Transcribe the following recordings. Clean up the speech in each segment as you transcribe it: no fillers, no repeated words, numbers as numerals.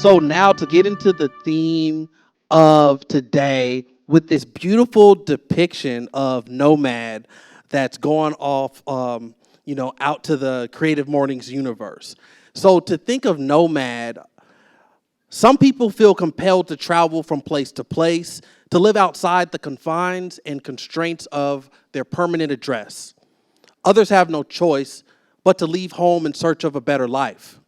So now to get into the theme of today with this beautiful depiction of Nomad that's going off, out to the Creative Mornings universe. So to think of Nomad, some people feel compelled to travel from place to place, to live outside the confines and constraints of their permanent address. Others have no choice but to leave home in search of a better life.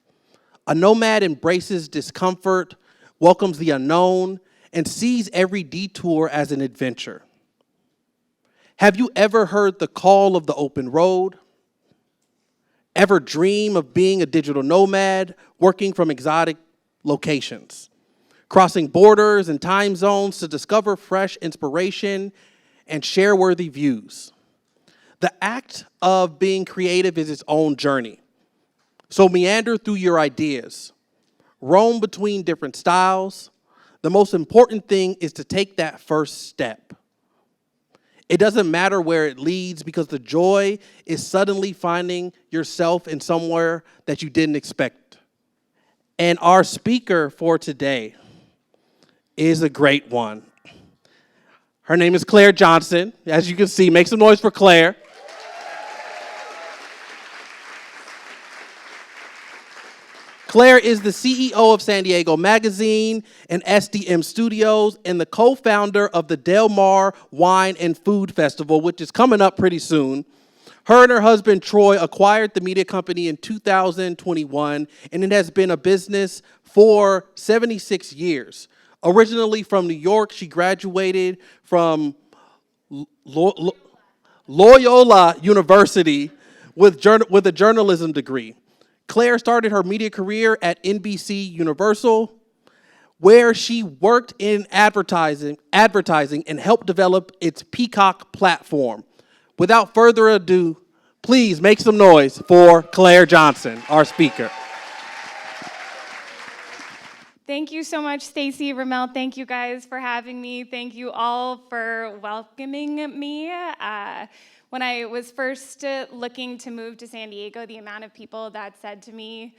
A nomad embraces discomfort, welcomes the unknown, and sees every detour as an adventure. Have you ever heard the call of the open road? Ever dream of being a digital nomad, working from exotic locations, crossing borders and time zones to discover fresh inspiration and share worthy views? The act of being creative is its own journey. So meander through your ideas, roam between different styles. The most important thing is to take that first step. It doesn't matter where it leads because the joy is suddenly finding yourself in somewhere that you didn't expect. And our speaker for today is a great one. Her name is Claire Johnson. As you can see, make some noise for Claire. Claire is the CEO of San Diego Magazine and SDM Studios and the co-founder of the Del Mar Wine and Food Festival, which is coming up pretty soon. Her and her husband, Troy, acquired the media company in 2021, and it has been a business for 76 years. Originally from New York, she graduated from Loyola University with a journalism degree. Claire started her media career at NBC Universal, where she worked in advertising and helped develop its Peacock platform. Without further ado, please make some noise for Claire Johnson, our speaker. Thank you so much, Stacy, Ramel. Thank you guys for having me. Thank you all for welcoming me. When I was first looking to move to San Diego, the amount of people that said to me,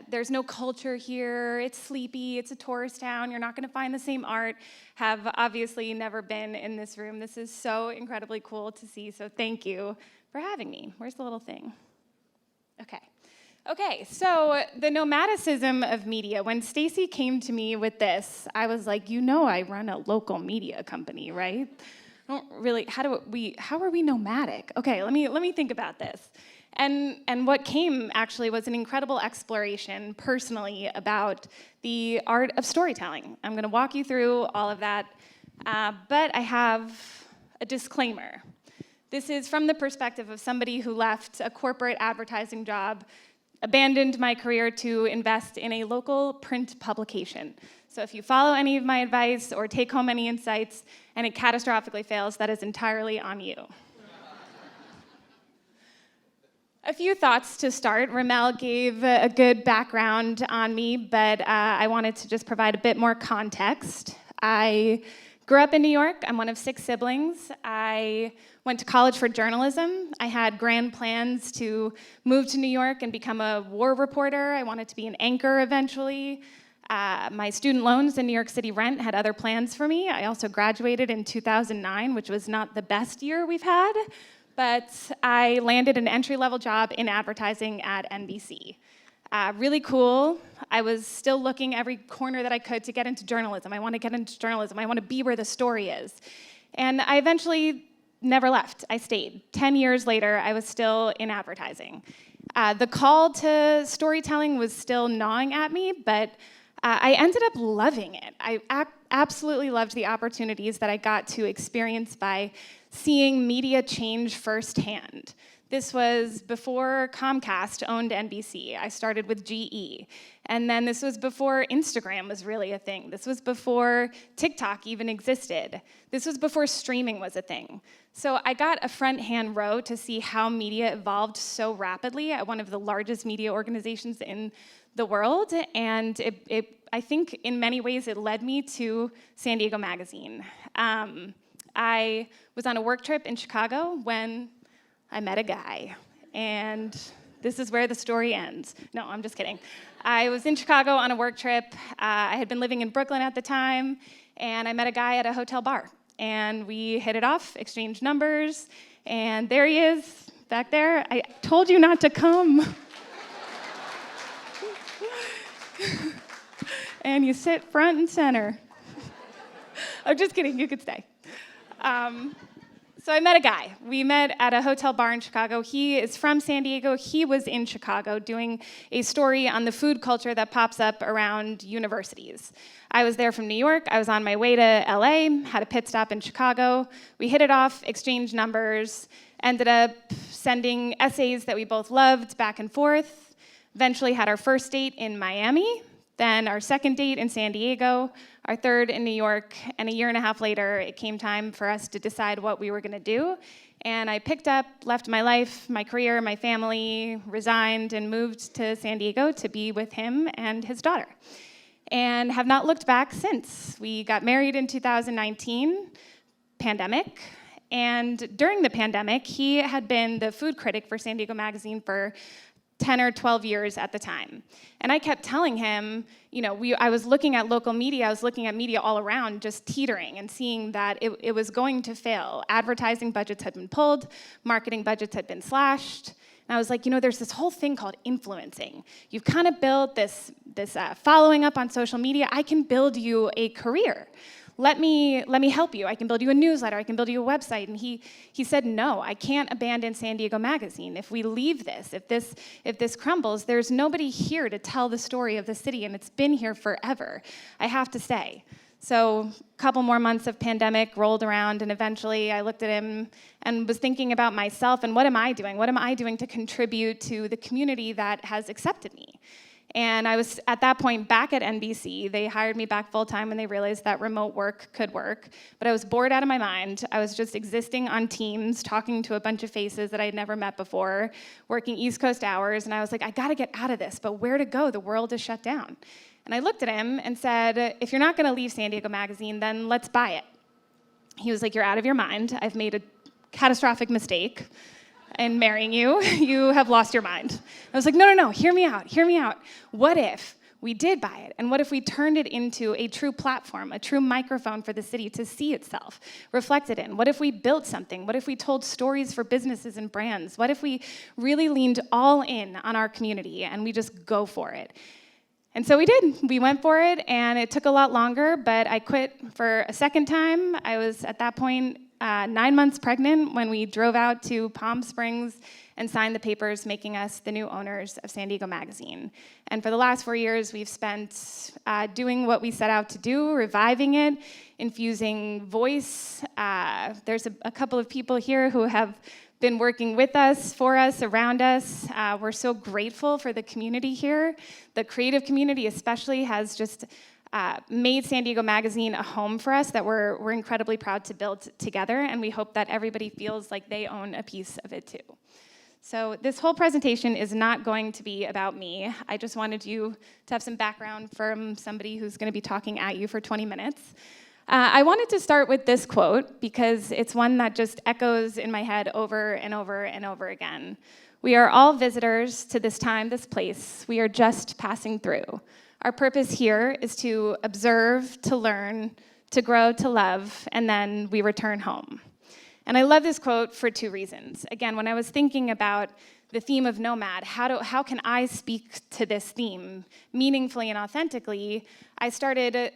there's no culture here, it's sleepy, it's a tourist town, you're not gonna find the same art, have obviously never been in this room. This is so incredibly cool to see, so thank you for having me. Where's the little thing? Okay, so the nomadicism of media. When Stacy came to me with this, I was like, I run a local media company, right? I don't really, how are we nomadic? Okay, let me think about this. And what came actually was an incredible exploration personally about the art of storytelling. I'm gonna walk you through all of that, but I have a disclaimer. This is from the perspective of somebody who left a corporate advertising job, abandoned my career to invest in a local print publication. So if you follow any of my advice or take home any insights and it catastrophically fails, that is entirely on you. A few thoughts to start. Ramel gave a good background on me, but I wanted to just provide a bit more context. I grew up in New York. I'm one of 6 siblings. I went to college for journalism. I had grand plans to move to New York and become a war reporter. I wanted to be an anchor eventually. My student loans and New York City rent had other plans for me. I also graduated in 2009, which was not the best year we've had, but I landed an entry-level job in advertising at NBC. Really cool. I was still looking every corner that I could to get into journalism. I want to get into journalism. I want to be where the story is. And I eventually never left. I stayed. 10 years later, I was still in advertising. The call to storytelling was still gnawing at me, but I ended up loving it. I absolutely loved the opportunities that I got to experience by seeing media change firsthand. This was before Comcast owned NBC. I started with GE. And then this was before Instagram was really a thing. This was before TikTok even existed. This was before streaming was a thing. So I got a front-hand row to see how media evolved so rapidly at one of the largest media organizations in the world. And I think in many ways it led me to San Diego Magazine. I was on a work trip in Chicago when I met a guy. And This is where the story ends. No, I'm just kidding. I was in Chicago on a work trip. I had been living in Brooklyn at the time, and I met a guy at a hotel bar. And we hit it off, exchanged numbers, and there he is, back there. I told you not to come. And you sit front and center. I'm just kidding, you could stay. So I met a guy. We met at a hotel bar in Chicago. He is from San Diego. He was in Chicago doing a story on the food culture that pops up around universities. I was there from New York. I was on my way to LA, had a pit stop in Chicago. We hit it off, exchanged numbers, ended up sending essays that we both loved back and forth, eventually had our first date in Miami, then our second date in San Diego, our third in New York, and a year and a half later, it came time for us to decide what we were gonna do. And I picked up, left my life, my career, my family, resigned, and moved to San Diego to be with him and his daughter. And have not looked back since. We got married in 2019, pandemic. And during the pandemic, he had been the food critic for San Diego Magazine for 10 or 12 years at the time. And I kept telling him, I was looking at local media, I was looking at media all around, just teetering and seeing that it was going to fail. Advertising budgets had been pulled, marketing budgets had been slashed. And I was like, there's this whole thing called influencing. You've kind of built this following up on social media. I can build you a career. Let me help you. I can build you a newsletter. I can build you a website. And he said, no, I can't abandon San Diego Magazine. If we leave this, if this crumbles, there's nobody here to tell the story of the city, and it's been here forever. I have to stay. So a couple more months of pandemic rolled around, and eventually I looked at him and was thinking about myself and what am I doing? What am I doing to contribute to the community that has accepted me? And I was, at that point, back at NBC. They hired me back full-time when they realized that remote work could work. But I was bored out of my mind. I was just existing on Teams, talking to a bunch of faces that I had never met before, working East Coast hours. And I was like, I gotta get out of this, but where to go? The world is shut down. And I looked at him and said, if you're not gonna leave San Diego Magazine, then let's buy it. He was like, you're out of your mind. I've made a catastrophic mistake in marrying you. You have lost your mind. I was like, no, hear me out. What if we did buy it? And what if we turned it into a true platform, a true microphone for the city to see itself reflected in? What if we built something? What if we told stories for businesses and brands? What if we really leaned all in on our community and we just go for it? And so we did. We went for it, and it took a lot longer, but I quit for a second time. I was, at that point, 9 months pregnant when we drove out to Palm Springs and signed the papers making us the new owners of San Diego Magazine. And for the last 4 years, we've spent doing what we set out to do, reviving it, infusing voice. There's a couple of people here who have been working with us, for us, around us. We're so grateful for the community here. The creative community especially has just made San Diego Magazine a home for us that we're incredibly proud to build together, and we hope that everybody feels like they own a piece of it too. So this whole presentation is not going to be about me. I just wanted you to have some background from somebody who's going to be talking at you for 20 minutes. I wanted to start with this quote because it's one that just echoes in my head over and over and over again. We are all visitors to this time, this place. We are just passing through. Our purpose here is to observe, to learn, to grow, to love, and then we return home. And I love this quote for two reasons. Again, when I was thinking about the theme of Nomad, how can I speak to this theme meaningfully and authentically, I started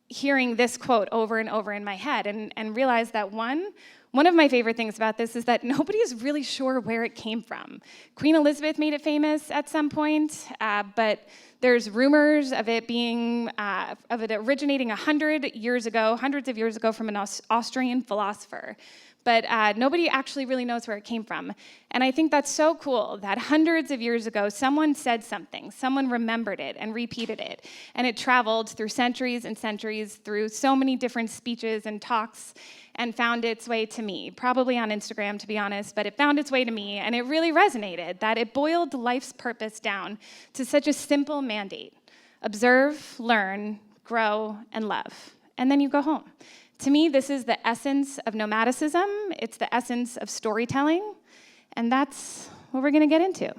hearing this quote over and over in my head and realized that one of my favorite things about this is that nobody is really sure where it came from. Queen Elizabeth made it famous at some point, but there's rumors of it originating hundreds of years ago from an Austrian philosopher. But nobody actually really knows where it came from. And I think that's so cool that hundreds of years ago, someone said something, someone remembered it and repeated it. And it traveled through centuries and centuries, through so many different speeches and talks, and found its way to me. Probably on Instagram, to be honest, but it found its way to me. And it really resonated, that it boiled life's purpose down to such a simple mandate. Observe, learn, grow, and love. And then you go home. To me, this is the essence of nomadicism. It's the essence of storytelling, and that's what we're going to get into.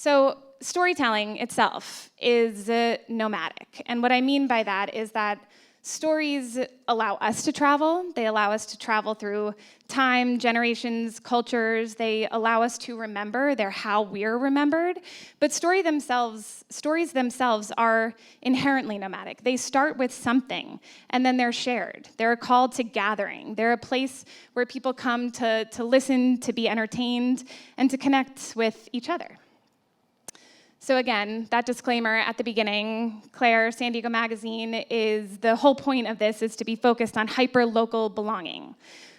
So storytelling itself is nomadic. And what I mean by that is that stories allow us to travel. They allow us to travel through time, generations, cultures. They allow us to remember. They're how we're remembered. But stories themselves are inherently nomadic. They start with something, and then they're shared. They're a call to gathering. They're a place where people come to listen, to be entertained, and to connect with each other. So again, that disclaimer at the beginning, Claire, San Diego Magazine, is the whole point of this is to be focused on hyper-local belonging,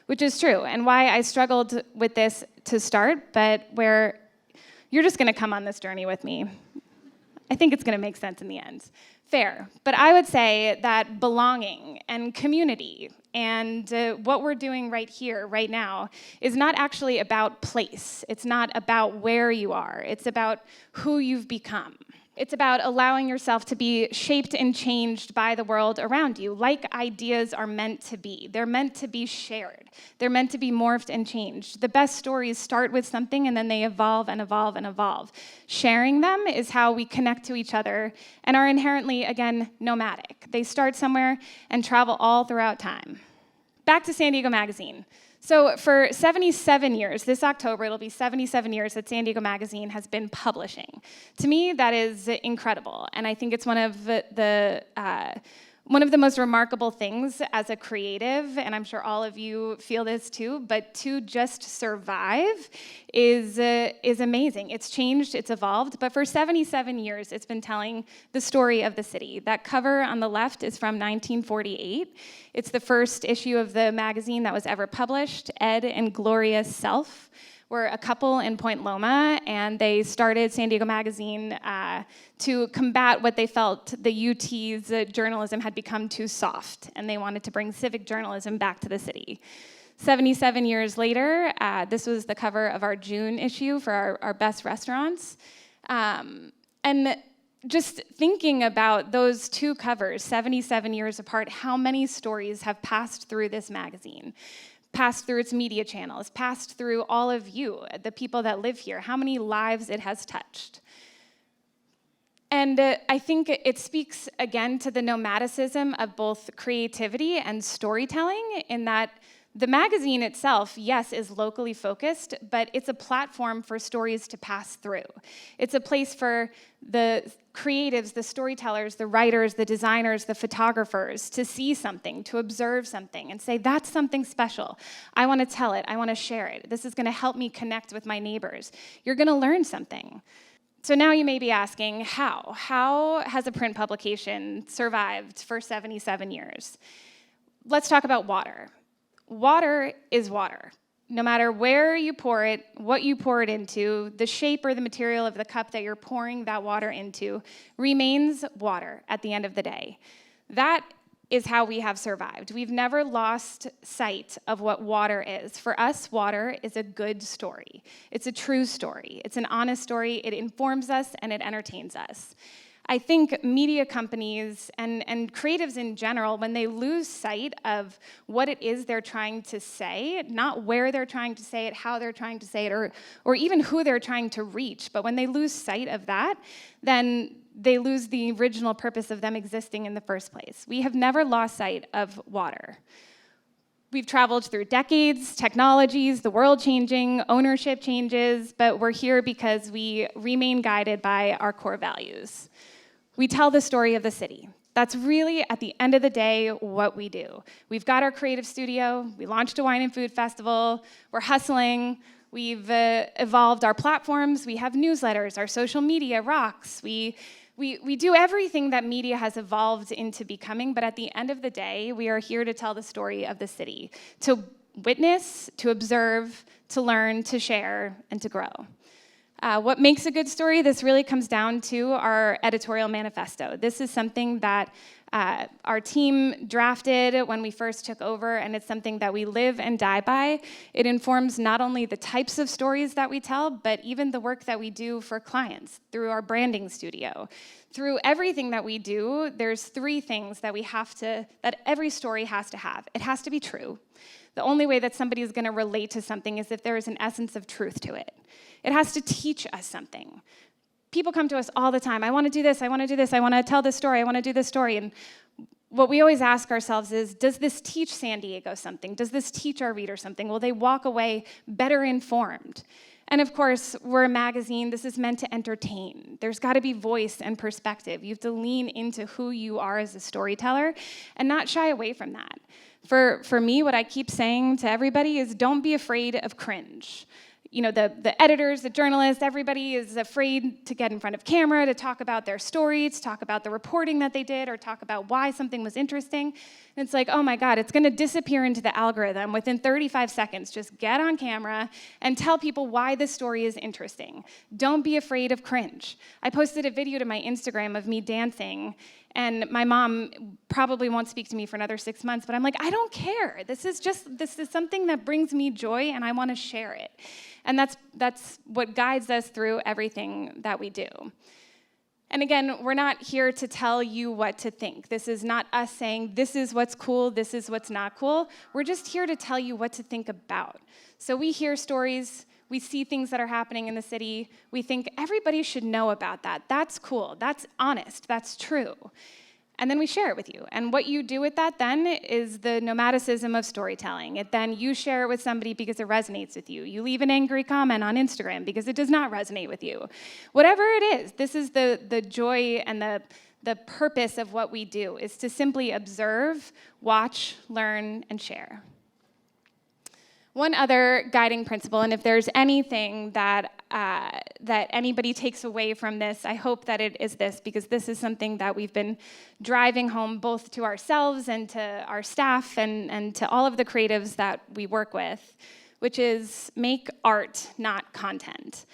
which is true, and why I struggled with this to start, but where you're just gonna come on this journey with me. I think it's gonna make sense in the end. Fair, but I would say that belonging and community and what we're doing right here, right now, is not actually about place. It's not about where you are. It's about who you've become. It's about allowing yourself to be shaped and changed by the world around you, like ideas are meant to be. They're meant to be shared. They're meant to be morphed and changed. The best stories start with something and then they evolve and evolve and evolve. Sharing them is how we connect to each other and are inherently, again, nomadic. They start somewhere and travel all throughout time. Back to San Diego Magazine. So for 77 years, this October, it'll be 77 years that San Diego Magazine has been publishing. To me, that is incredible, and I think it's one of the most remarkable things as a creative, and I'm sure all of you feel this too, but to just survive is amazing. It's changed, it's evolved, but for 77 years, it's been telling the story of the city. That cover on the left is from 1948. It's the first issue of the magazine that was ever published. Ed and Gloria Self were a couple in Point Loma, and they started San Diego Magazine to combat what they felt the UT's journalism had become too soft, and they wanted to bring civic journalism back to the city. 77 years later, this was the cover of our June issue for our best restaurants. And just thinking about those two covers, 77 years apart, how many stories have passed through this magazine? Passed through its media channels, passed through all of you, the people that live here, how many lives it has touched. And I think it speaks again to the nomadicism of both creativity and storytelling in that the magazine itself, yes, is locally focused, but it's a platform for stories to pass through. It's a place for the creatives, the storytellers, the writers, the designers, the photographers to see something, to observe something, and say, that's something special. I want to tell it. I want to share it. This is going to help me connect with my neighbors. You're going to learn something. So now you may be asking, how? How has a print publication survived for 77 years? Let's talk about water. Water is water. No matter where you pour it, what you pour it into, the shape or the material of the cup that you're pouring that water into remains water at the end of the day. That is how we have survived. We've never lost sight of what water is. For us, water is a good story. It's a true story. It's an honest story. It informs us and it entertains us. I think media companies and creatives in general, when they lose sight of what it is they're trying to say, not where they're trying to say it, how they're trying to say it, or even who they're trying to reach, but when they lose sight of that, then they lose the original purpose of them existing in the first place. We have never lost sight of water. We've traveled through decades, technologies, the world changing, ownership changes, but we're here because we remain guided by our core values. We tell the story of the city. That's really, at the end of the day, what we do. We've got our creative studio. We launched a wine and food festival. We're hustling. We've evolved our platforms. We have newsletters. Our social media rocks. We do everything that media has evolved into becoming, but at the end of the day, we are here to tell the story of the city, to witness, to observe, to learn, to share, and to grow. What makes a good story? This really comes down to our editorial manifesto. This is something that our team drafted when we first took over, and it's something that we live and die by. It informs not only the types of stories that we tell, but even the work that we do for clients through our branding studio. Through everything that we do, there's three things that that every story has to have. It has to be true. The only way that somebody is going to relate to something is if there is an essence of truth to it. It has to teach us something. people come to us all the time. I want to do this, I want to do this, I want to tell this story, I want to do this story. And what we always ask ourselves is, does this teach San Diego something? Does this teach our readers something? Will they walk away better informed? And of course, we're a magazine. This is meant to entertain. There's got to be voice and perspective. You have to lean into who you are as a storyteller and not shy away from that. For me, what I keep saying to everybody is, don't be afraid of cringe. You know, the editors, the journalists, everybody is afraid to get in front of camera, to talk about their story, to talk about the reporting that they did, or talk about why something was interesting. And it's like, oh my God, it's gonna disappear into the algorithm within 35 seconds. Just get on camera and tell people why this story is interesting. Don't be afraid of cringe. I posted a video to my Instagram of me dancing, and my mom probably won't speak to me for another 6 months, but I'm like, I don't care. This is something that brings me joy, and I wanna share it. And that's what guides us through everything that we do. And again, we're not here to tell you what to think. This is not us saying, this is what's cool, this is what's not cool. We're just here to tell you what to think about. So we hear stories, we see things that are happening in the city, we think everybody should know about that. That's cool, that's honest, that's true. And then we share it with you. And what you do with that then is the nomadicism of storytelling. Then you share it with somebody because it resonates with you. You leave an angry comment on Instagram because it does not resonate with you. Whatever it is, this is the joy and the purpose of what we do, is to simply observe, watch, learn, and share. One other guiding principle, and if there's anything that anybody takes away from this, I hope that it is this, because this is something that we've been driving home both to ourselves and to our staff and to all of the creatives that we work with, which is make art, not content.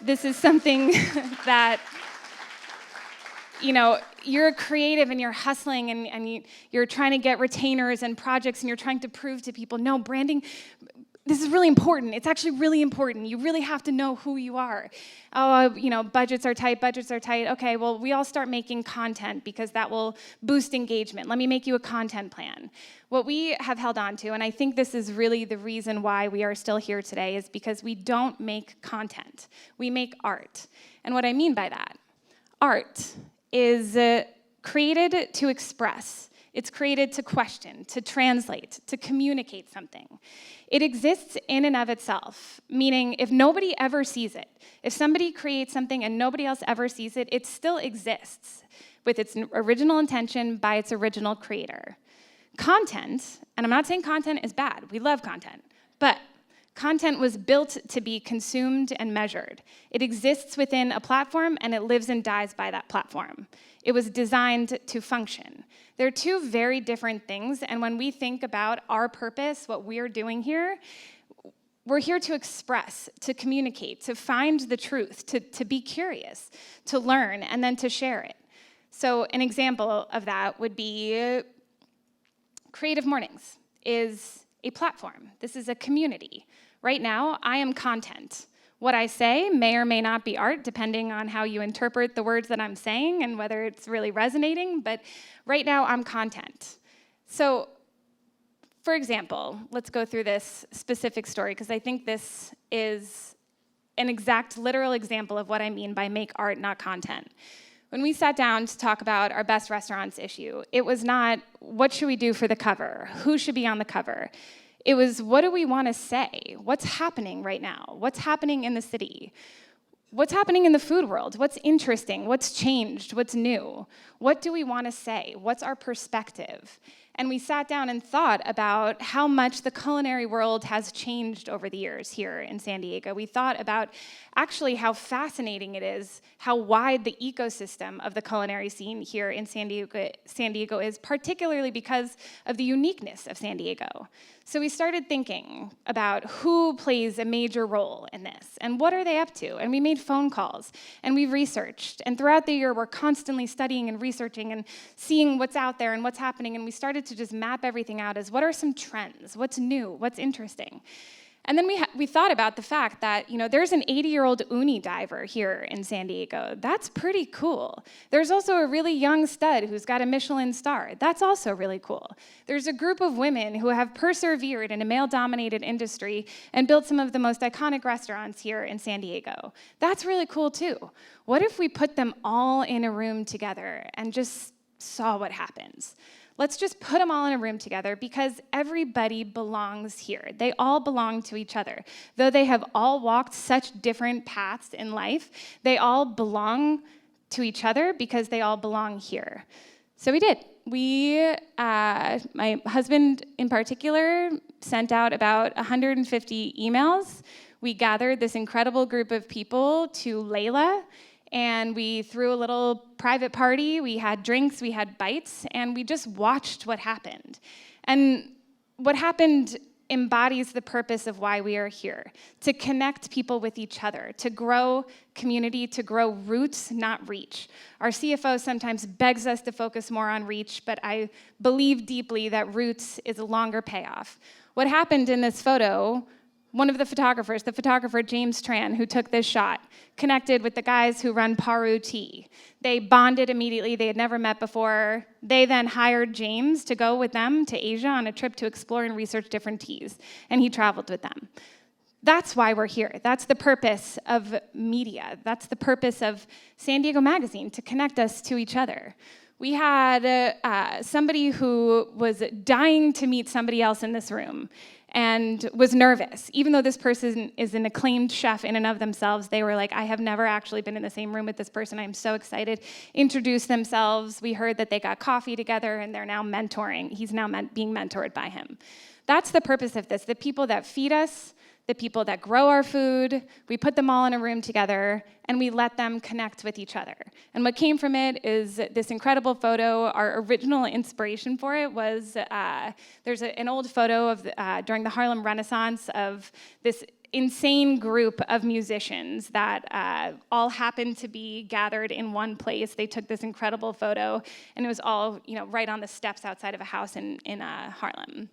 This is something that, you know, you're a creative and you're hustling and you're trying to get retainers and projects and you're trying to prove to people, no, branding, this is really important. It's actually really important. You really have to know who you are. Oh, you know, budgets are tight. Okay, well, we all start making content because that will boost engagement. Let me make you a content plan. What we have held on to, and I think this is really the reason why we are still here today, is because we don't make content. We make art. And what I mean by that, art is created to express. It's created to question, to translate, to communicate something. It exists in and of itself, meaning if nobody ever sees it, if somebody creates something and nobody else ever sees it, it still exists with its original intention by its original creator. Content, and I'm not saying content is bad, we love content, but content was built to be consumed and measured. It exists within a platform and it lives and dies by that platform. It was designed to function. They're two very different things, and when we think about our purpose, what we're doing here, we're here to express, to communicate, to find the truth, to be curious, to learn, and then to share it. So an example of that would be CreativeMornings is a platform. This is a community. Right now, I am content. What I say may or may not be art, depending on how you interpret the words that I'm saying and whether it's really resonating, but right now I'm content. So, for example, let's go through this specific story, because I think this is an exact, literal example of what I mean by make art, not content. When we sat down to talk about our best restaurants issue, it was not, what should we do for the cover? Who should be on the cover? It was, what do we want to say? What's happening right now? What's happening in the city? What's happening in the food world? What's interesting? What's changed? What's new? What do we want to say? What's our perspective? And we sat down and thought about how much the culinary world has changed over the years here in San Diego. We thought about actually how fascinating it is, how wide the ecosystem of the culinary scene here in San Diego is, particularly because of the uniqueness of San Diego. So we started thinking about who plays a major role in this, and what are they up to? And we made phone calls, and we researched. And throughout the year, we're constantly studying and researching and seeing what's out there and what's happening, and we started to just map everything out as what are some trends, what's new, what's interesting. And then we thought about the fact that, there's an 80-year-old uni diver here in San Diego. That's pretty cool. There's also a really young stud who's got a Michelin star. That's also really cool. There's a group of women who have persevered in a male-dominated industry and built some of the most iconic restaurants here in San Diego. That's really cool too. What if we put them all in a room together and just saw what happens? Let's just put them all in a room together because everybody belongs here. They all belong to each other. Though they have all walked such different paths in life, they all belong to each other because they all belong here. So we did. My husband in particular, sent out about 150 emails. We gathered this incredible group of people to Layla, and we threw a little private party. We had drinks, we had bites, and we just watched what happened. And what happened embodies the purpose of why we are here, to connect people with each other, to grow community, to grow roots, not reach. Our CFO sometimes begs us to focus more on reach, but I believe deeply that roots is a longer payoff. What happened in this photo, one of the photographer James Tran, who took this shot, connected with the guys who run Paru Tea. They bonded immediately. They had never met before. They then hired James to go with them to Asia on a trip to explore and research different teas, and he traveled with them. That's why we're here. That's the purpose of media. That's the purpose of San Diego Magazine, to connect us to each other. We had somebody who was dying to meet somebody else in this room and was nervous. Even though this person is an acclaimed chef in and of themselves, they were like, I have never actually been in the same room with this person. I'm so excited. Introduced themselves. We heard that they got coffee together and they're now mentoring. He's now being mentored by him. That's the purpose of this. The people that feed us, the people that grow our food, we put them all in a room together and we let them connect with each other. And what came from it is this incredible photo. Our original inspiration for it was, there's an old photo of during the Harlem Renaissance of this insane group of musicians that all happened to be gathered in one place. They took this incredible photo, and it was all right on the steps outside of a house in Harlem.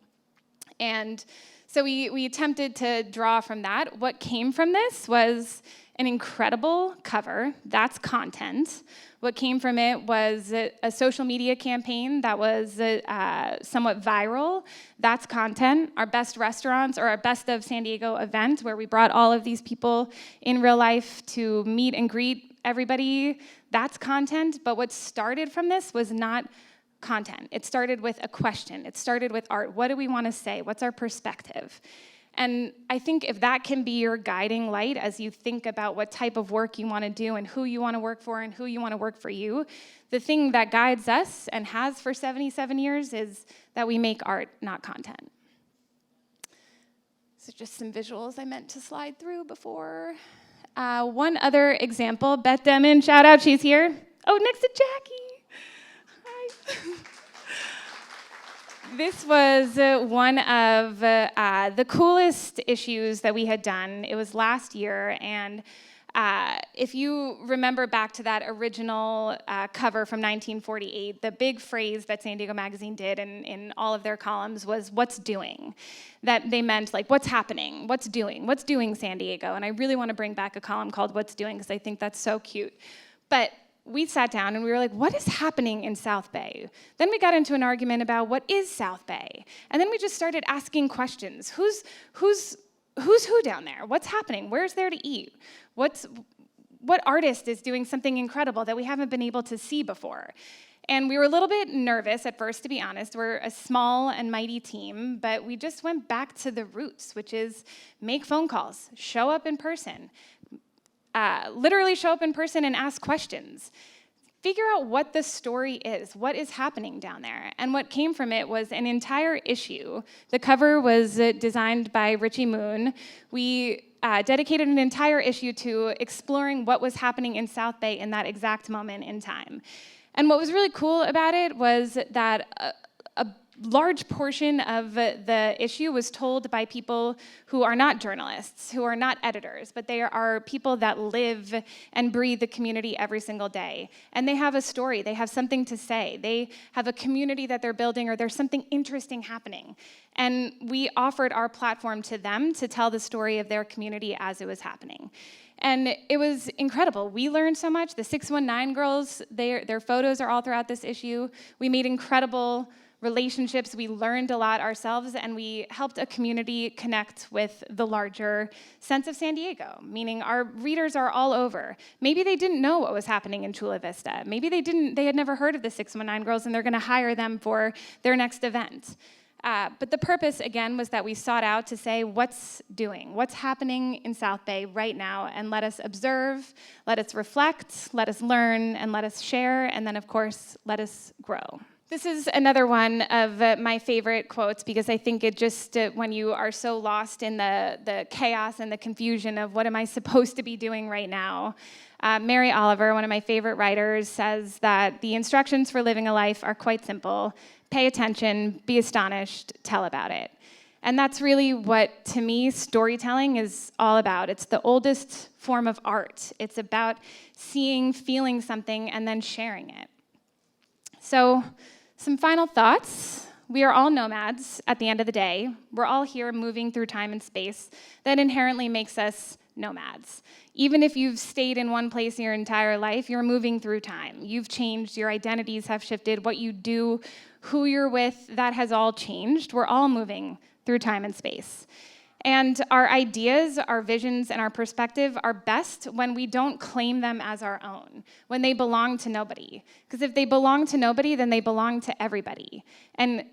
And so we attempted to draw from that. What came from this was an incredible cover. That's content. What came from it was a social media campaign that was somewhat viral. That's content. Our best restaurants, or our Best of San Diego event, where we brought all of these people in real life to meet and greet everybody, that's content. But what started from this was not content. It started with a question. It started with art. What do we want to say? What's our perspective? And I think if that can be your guiding light as you think about what type of work you want to do and who you want to work for and who you want to work for you, the thing that guides us and has for 77 years is that we make art, not content. So just some visuals I meant to slide through before. One other example, Beth Demon, shout out, she's here. Oh, next to Jackie. This was one of the coolest issues that we had done. It was last year, and if you remember back to that original cover from 1948, the big phrase that San Diego Magazine did in all of their columns was, what's doing? That they meant, like, what's happening? What's doing San Diego? And I really want to bring back a column called What's Doing, because I think that's so cute. But we sat down and we were like, what is happening in South Bay? Then we got into an argument about what is South Bay? And then we just started asking questions. Who's who down there? What's happening? Where's there to eat? What artist is doing something incredible that we haven't been able to see before? And we were a little bit nervous at first, to be honest. We're a small and mighty team, but we just went back to the roots, which is make phone calls, show up in person. Literally show up in person and ask questions. Figure out what the story is, what is happening down there. And what came from it was an entire issue. The cover was designed by Richie Moon. We dedicated an entire issue to exploring what was happening in South Bay in that exact moment in time. And what was really cool about it was that a large portion of the issue was told by people who are not journalists, who are not editors, but they are people that live and breathe the community every single day. And they have a story, they have something to say, they have a community that they're building, or there's something interesting happening. And we offered our platform to them to tell the story of their community as it was happening. And it was incredible. We learned so much. The 619 girls, their photos are all throughout this issue. We made incredible relationships, we learned a lot ourselves, and we helped a community connect with the larger sense of San Diego, meaning our readers are all over. Maybe they didn't know what was happening in Chula Vista. Maybe they had never heard of the 619 girls, and they're gonna hire them for their next event. But the purpose, again, was that we sought out to say what's happening in South Bay right now, and let us observe, let us reflect, let us learn, and let us share, and then, of course, let us grow. This is another one of my favorite quotes, because I think it just, when you are so lost in the chaos and the confusion of what am I supposed to be doing right now, Mary Oliver, one of my favorite writers, says that the instructions for living a life are quite simple. Pay attention, be astonished, tell about it. And that's really what, to me, storytelling is all about. It's the oldest form of art. It's about seeing, feeling something, and then sharing it. So, some final thoughts. We are all nomads at the end of the day. We're all here moving through time and space. That inherently makes us nomads. Even if you've stayed in one place your entire life, you're moving through time. You've changed, your identities have shifted, what you do, who you're with, that has all changed. We're all moving through time and space. And our ideas, our visions, and our perspective are best when we don't claim them as our own, when they belong to nobody. Because if they belong to nobody, then they belong to everybody. And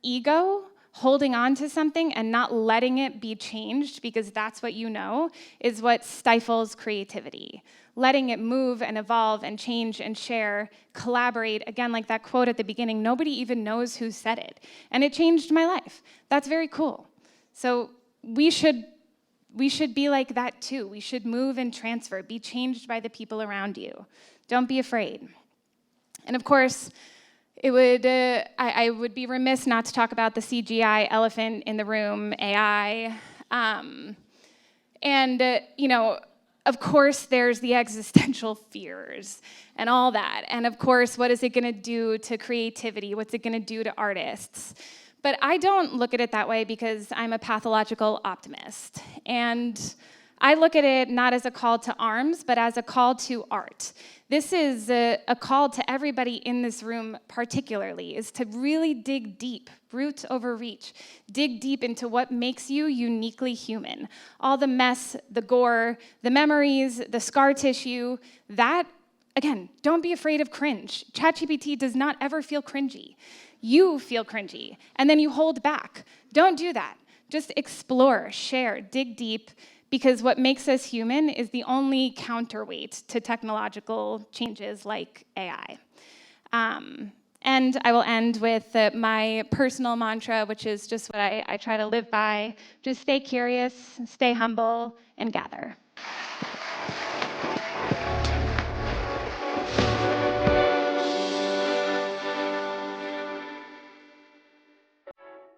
ego, holding on to something and not letting it be changed because that's what you know, is what stifles creativity. Letting it move and evolve and change and share, collaborate, again, like that quote at the beginning, nobody even knows who said it. And it changed my life. That's very cool. So we should be like that too. We should move and transfer, be changed by the people around you. Don't be afraid. And of course, I would be remiss not to talk about the CGI elephant in the room, AI. Of course, there's the existential fears and all that. And of course, what is it gonna do to creativity? What's it gonna do to artists? But I don't look at it that way because I'm a pathological optimist. And I look at it not as a call to arms, but as a call to art. This is a call to everybody in this room particularly, is to really dig deep, root over reach. Dig deep into what makes you uniquely human. All the mess, the gore, the memories, the scar tissue, that, again, don't be afraid of cringe. ChatGPT does not ever feel cringy. You feel cringy, and then you hold back. Don't do that. Just explore, share, dig deep, because what makes us human is the only counterweight to technological changes like AI. And I will end with my personal mantra, which is just what I try to live by. Just stay curious, stay humble, and gather.